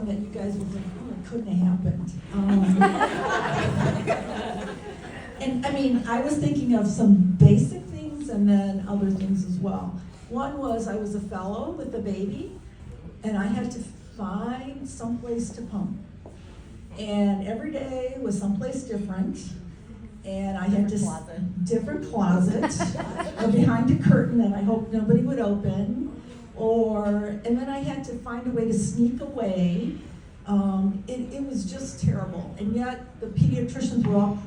that you guys would think, oh, it couldn't have happened. And I mean, I was thinking of some basic things and then other things as well. One was I was a fellow with a baby, and I had to find someplace to pump. And every day was someplace different. And I had this different closet behind a curtain that I hoped nobody would open. And then I had to find a way to sneak away. It was just terrible. And yet the pediatricians were all,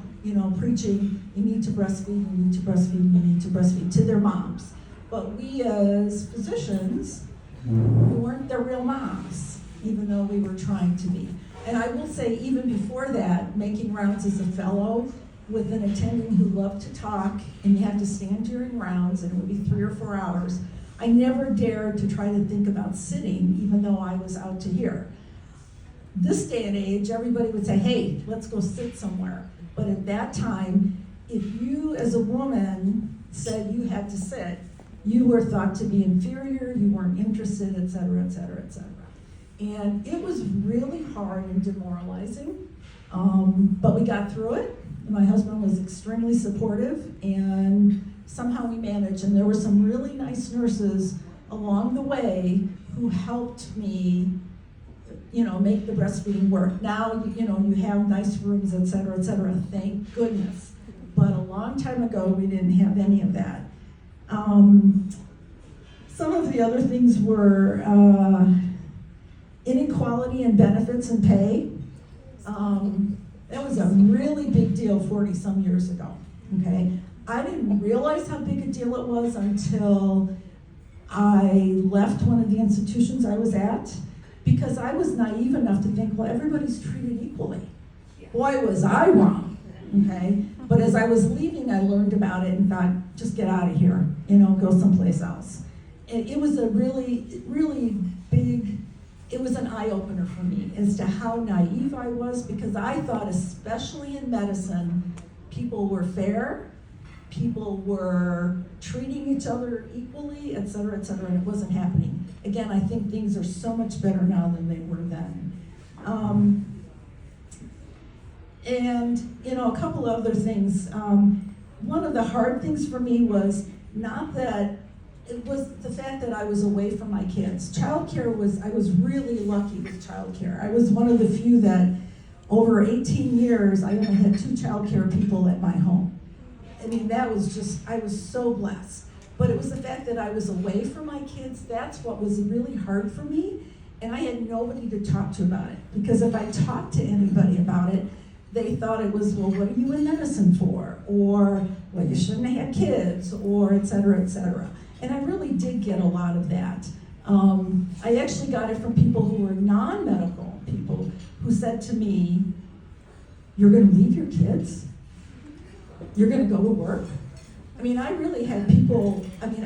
preaching, you need to breastfeed, you need to breastfeed, you need to breastfeed to their moms. But we as physicians, we weren't their real moms, even though we were trying to be. And I will say, even before that, making rounds as a fellow with an attending who loved to talk, and you had to stand during rounds, and it would be 3 or 4 hours, I never dared to try to think about sitting, even though I was out to here. This day and age, everybody would say, hey, let's go sit somewhere. But at that time, if you as a woman said you had to sit, you were thought to be inferior, you weren't interested, et cetera, et cetera, et cetera. And it was really hard and demoralizing, but we got through it. My husband was extremely supportive, and somehow we managed. And there were some really nice nurses along the way who helped me, make the breastfeeding work. Now, you have nice rooms, et cetera, thank goodness. But a long time ago, we didn't have any of that. Some of the other things were inequality in benefits and pay. That was a really big deal 40-some years ago, okay? I didn't realize how big a deal it was until I left one of the institutions I was at, because I was naive enough to think, well, everybody's treated equally. Boy, was I wrong, okay? But as I was leaving, I learned about it and thought, just get out of here, go someplace else. And it was a really, really big, it was an eye-opener for me as to how naive I was, because I thought, especially in medicine, people were fair, people were treating each other equally, et cetera, and it wasn't happening. Again, I think things are so much better now than they were then. A couple other things. One of the hard things for me was not that, it was the fact that I was away from my kids. I was really lucky with childcare. I was one of the few that over 18 years, I only had 2 childcare people at my home. I mean, that was just, I was so blessed. But it was the fact that I was away from my kids, that's what was really hard for me. And I had nobody to talk to about it. Because if I talked to anybody about it, they thought it was, well, what are you in medicine for? Or, well, you shouldn't have had kids, or et cetera, et cetera. And I really did get a lot of that. I actually got it from people who were non-medical people who said to me, you're gonna leave your kids? You're gonna go to work? I mean, I really had people,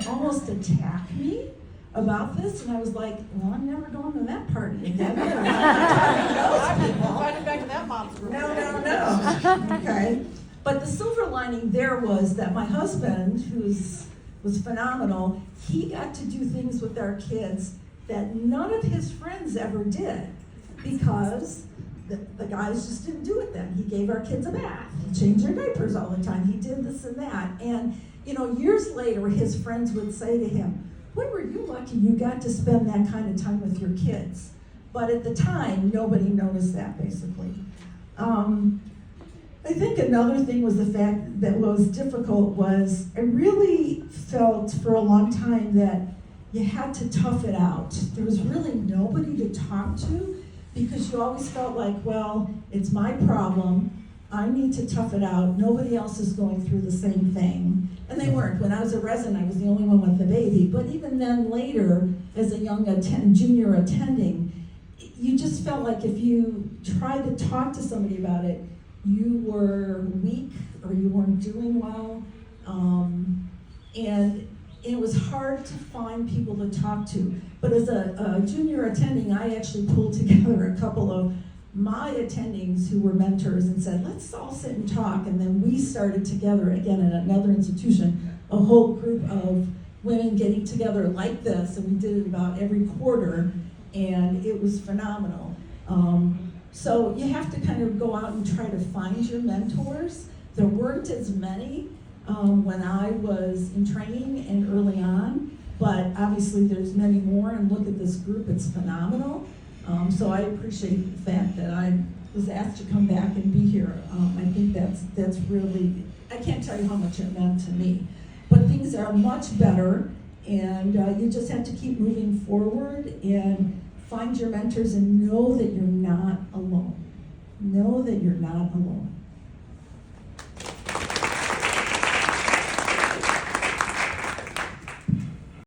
almost attack me about this, and I was like, well, I'm never going to that party again. I'm invited back to that mom's group. No. Okay. But the silver lining there was that my husband, who was phenomenal, he got to do things with our kids that none of his friends ever did, because the guys just didn't do it then. He gave our kids a bath. He changed their diapers all the time. He did this and that. And, years later, his friends would say to him, boy, were you lucky you got to spend that kind of time with your kids. But at the time, nobody noticed that, basically. I think another thing was the fact that what was difficult was I really felt for a long time that you had to tough it out. There was really nobody to talk to, because you always felt like, well, it's my problem. I need to tough it out. Nobody else is going through the same thing. And they weren't. When I was a resident, I was the only one with the baby. But even then later, as a young junior attending, you just felt like if you tried to talk to somebody about it, you were weak or you weren't doing well. And it was hard to find people to talk to. But as a junior attending, I actually pulled together a couple of my attendings who were mentors and said, let's all sit and talk. And then we started together, again, at another institution, a whole group of women getting together like this, and we did it about every quarter, and it was phenomenal. So you have to kind of go out and try to find your mentors. There weren't as many when I was in training and early on, but obviously there's many more, and look at this group, it's phenomenal. So I appreciate the fact that I was asked to come back and be here. I think that's really, I can't tell you how much it meant to me. But things are much better, and you just have to keep moving forward and find your mentors and know that you're not alone. Know that you're not alone.